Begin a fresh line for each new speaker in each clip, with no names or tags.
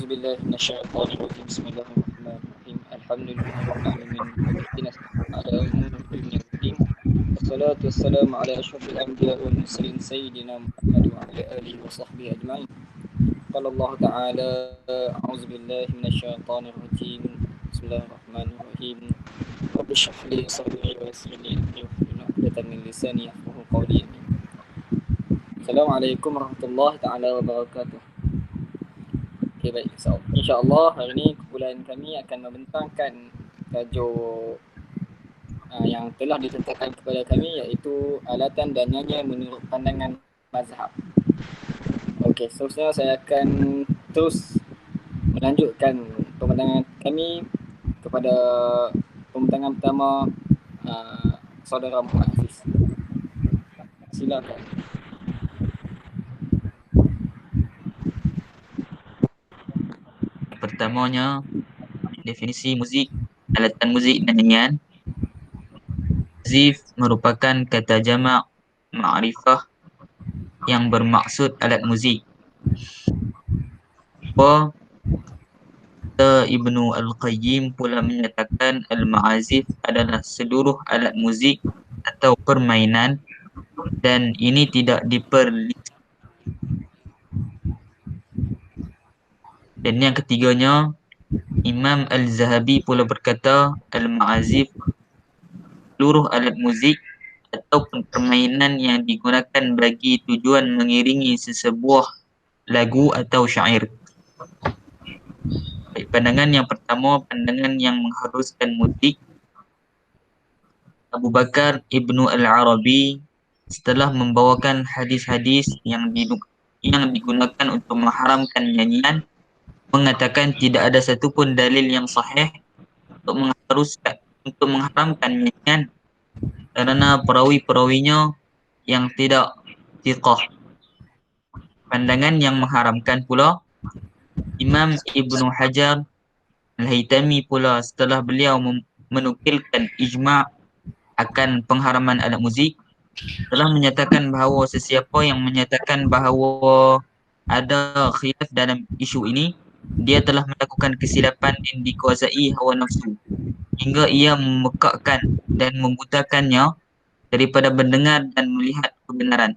بالله من الشيطان الرجيم بسم الله الرحمن الرحيم الحمد لله رب العالمين واهدنا على أمور الدنيا والدين والصلاة والسلام على أشرف الأنبياء والمرسلين سيدنا محمد وعلى آله وصحبه أجمعين. قال الله تعالى أعوذ بالله من الشيطان الرجيم بسم الله الرحمن الرحيم رب اشرح لي صدري ويسر لي أمري واحلل عقدة من لساني يفقهوا قولي. Assalamualaikum warahmatullahi taala wabarakatuh. Okay, baik. InsyaAllah hari ini kumpulan kami akan membentangkan tajuk yang telah ditetapkan kepada kami, iaitu alatan dan nyanyian menurut pandangan mazhab. Okey, seterusnya saya akan terus melanjutkan pembentangan kami kepada pembentangan pertama saudara Muhammad Hafiz. Silakan.
Pertamanya, definisi muzik, alatan muzik dan nyanyian. Zif merupakan kata jamak ma'rifah yang bermaksud alat muzik. Ibnu Al-Qayyim pula menyatakan al-ma'azif adalah seluruh alat muzik atau permainan, dan ini tidak diperlihatkan. Dan yang ketiganya, Imam Al-Zahabi pula berkata al-ma'azif seluruh alat muzik ataupun permainan yang digunakan bagi tujuan mengiringi sesebuah lagu atau syair. Pandangan yang pertama, pandangan yang mengharuskan muzik. Abu Bakar Ibnu Al-Arabi setelah membawakan hadis-hadis yang digunakan untuk mengharamkan nyanyian, mengatakan tidak ada satupun dalil yang sahih untuk mengharamkan nyanyian kerana perawi-perawinya yang tidak thiqah. Pandangan yang mengharamkan pula Imam Ibnu Hajar Al-Haytami pula setelah beliau menukilkan ijma' akan pengharaman alat muzik, telah menyatakan bahawa sesiapa yang menyatakan bahawa ada khilaf dalam isu ini, dia telah melakukan kesilapan yang dikuasai hawa nafsu hingga ia memekakkan dan membutakannya daripada mendengar dan melihat kebenaran.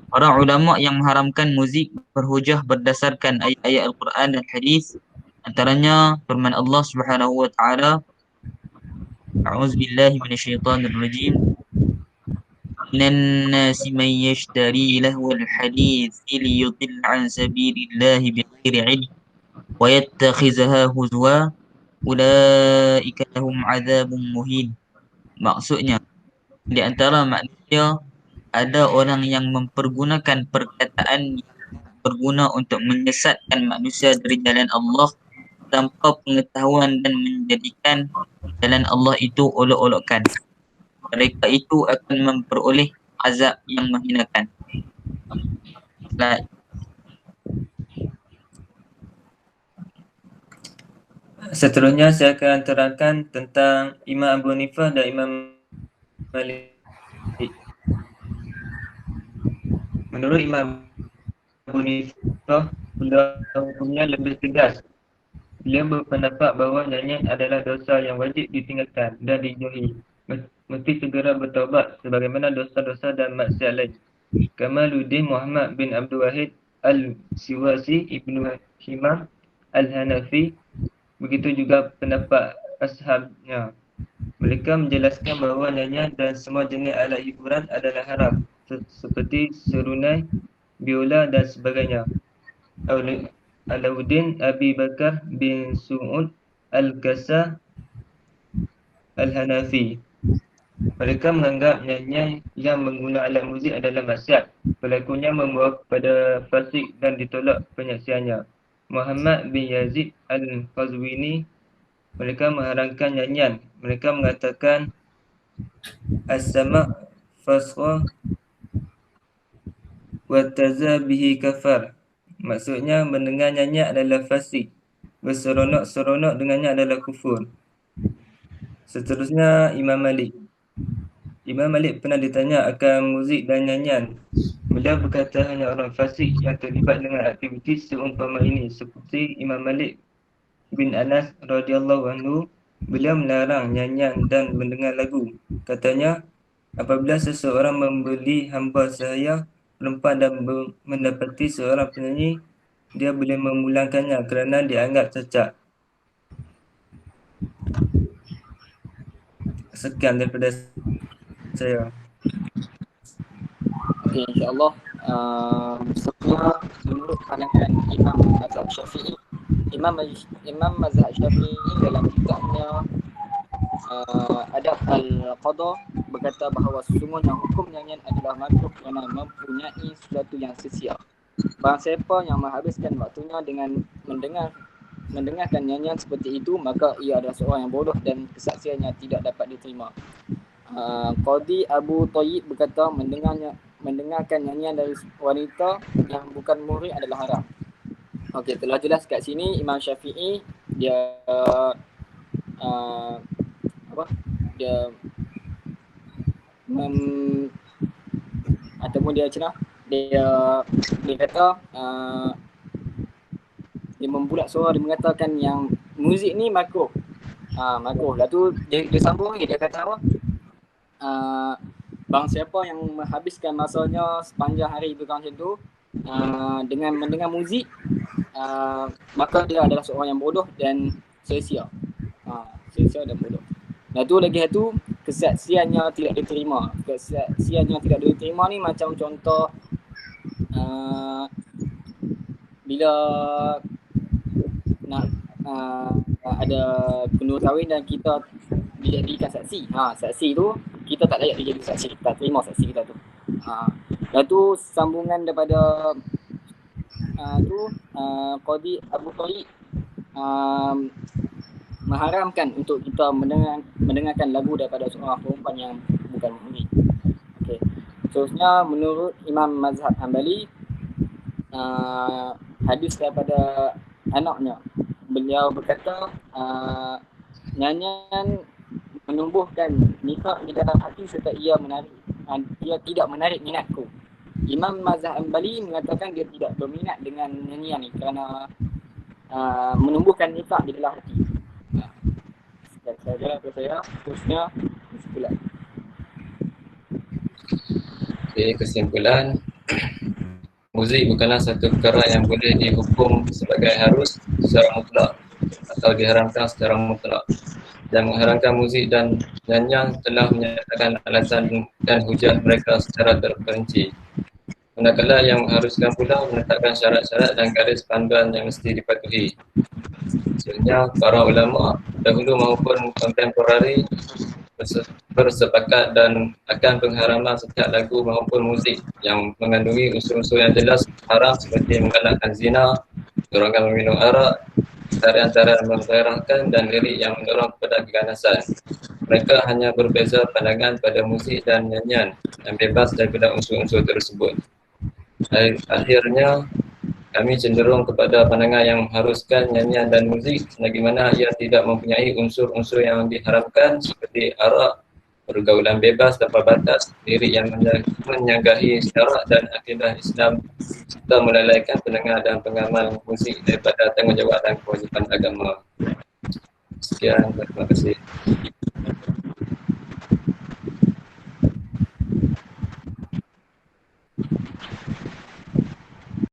Para ulama yang mengharamkan muzik berhujah berdasarkan ayat-ayat Al-Quran dan hadis, antaranya firman Allah Subhanahu wa taala, A'udzubillahi minasyaitonirrajim. Minan nasi man yashtari lahwal hadits liyudilla an sabilillahi bighairi ilm wa yattakhidhaha huzwa ulaika lahum 'adzabun muhin. Maksudnya, di antara manusia ada orang yang mempergunakan perkataan yang berguna untuk menyesatkan manusia dari jalan Allah tanpa pengetahuan dan menjadikan jalan Allah itu olok-olokkan. Mereka itu akan memperoleh azab yang menghinakan.
Seterusnya saya akan terangkan tentang Imam Abu Hanifah dan Imam Malik. Menurut Imam Abu Hanifah, hukumnya lebih tegas. Beliau berpendapat bahawa nyanyian adalah dosa yang wajib ditinggalkan dan dijauhi. Mesti segera bertaubat sebagaimana dosa-dosa dan maksiat lain. Kamaluddin Muhammad bin Abdul Wahid Al-Siwasi Ibnu Himam Al-Hanafi, begitu juga pendapat ashabnya. Mereka menjelaskan bahawa nyanyian dan semua jenis alat hiburan adalah haram, seperti serunai, biola dan sebagainya. Alauddin Abi Bakar bin Su'ud Al-Qasa Al-Hanafi, mereka menganggap nyanyian yang menggunakan alat muzik adalah maksiat. Pelakunya membawa kepada fasik dan ditolak penyaksiannya. Muhammad bin Yazid Al-Qazwini, mereka mengharamkan nyanyian. Mereka mengatakan as-sama' fasqa wa tazabihi kafar. Maksudnya mendengar nyanyian adalah fasik, berseronok-seronok dengannya adalah kufur. Seterusnya Imam Malik. Imam Malik pernah ditanya akan muzik dan nyanyian. Beliau berkata hanya orang fasik yang terlibat dengan aktiviti seumpama ini, seperti Imam Malik bin Anas radhiyallahu anhu. Beliau melarang nyanyian dan mendengar lagu. Katanya, apabila seseorang membeli hamba sahaya perempuan dan mendapati seorang penyanyi, dia boleh memulangkannya kerana dianggap cacat. Sekian daripada saya.
Okey, insyaAllah semua menurut pandangan Imam Mazhab Syafi'i, Imam Mazhab Syafi'i dalam kitabnya Adab Al-Qadha berkata bahawa sesungguhnya hukum nyanyian adalah makruh kerana mempunyai sesuatu yang sia-sia. Barang siapa yang menghabiskan waktunya dengan mendengarkan nyanyian seperti itu, maka ia adalah seorang yang bodoh dan kesaksiannya tidak dapat diterima. Qadhi Abu Thayyib berkata mendengarkan nyanyian dari wanita yang bukan muhrim adalah haram. Okey, telah jelas kat sini Imam Syafi'i dia ataupun dia macam dia kata dia membulat suara, dia mengatakan yang muzik ni makruh. Makruh. Lepas tu dia sambung lagi, dia kata apa? Barang siapa yang menghabiskan masanya sepanjang hari itu macam tu dengan mendengar muzik, maka dia adalah seorang yang bodoh dan sia-sia. Sia-sia dan bodoh. Lepas tu lagi satu, kesaksiannya tidak diterima. Kesaksiannya tidak diterima ni macam contoh bila nak ada kenduri kahwin dan kita dijadikan saksi. Saksi tu kita tak layak dijadi saksi, kita terima saksi kita tu. Lepas tu sambungan daripada Qadhi Abu Thayyib mengharamkan untuk kita mendengarkan lagu daripada seorang perempuan yang bukan muhrim. Okey. Seterusnya menurut Imam Mazhab Hanbali, hadis daripada anaknya, beliau berkata nyanyian menumbuhkan nifaq di dalam hati serta ia tidak menarik minatku. Imam Mazhab Hanbali mengatakan dia tidak berminat dengan nyanyian ni kerana menumbuhkan nifaq di dalam hati. Saya terusnya kesimpulan.
Okey, kesimpulan. Muzik bukanlah satu perkara yang boleh dihukum sebagai harus secara mutlak atau diharamkan secara mutlak. Dan mengharamkan muzik dan nyanyian telah menyatakan alasan dan hujah mereka secara terperinci. Manakala yang mengharuskan pula menetapkan syarat-syarat dan garis panduan yang mesti dipatuhi. Maksudnya para ulama dahulu maupun kontemporari bersepakat dan akan pengharaman setiap lagu maupun muzik yang mengandungi unsur-unsur yang jelas haram seperti menggalakkan zina, dorongan meminum arak, tarian-tarian menggairahkan dan lirik yang mendorong kepada keganasan. Mereka hanya berbeza pandangan pada muzik dan nyanyian yang bebas daripada unsur-unsur tersebut. Akhirnya kami cenderung kepada pandangan yang mengharuskan nyanyian dan muzik selagi mana ia tidak mempunyai unsur-unsur yang diharamkan seperti arak, pergaulan bebas tanpa batas, lirik yang menyanggahi syarak dan akidah Islam serta melalaikan pendengar dan pengamal muzik daripada tanggungjawab dan kewajipan agama. Sekian, terima kasih.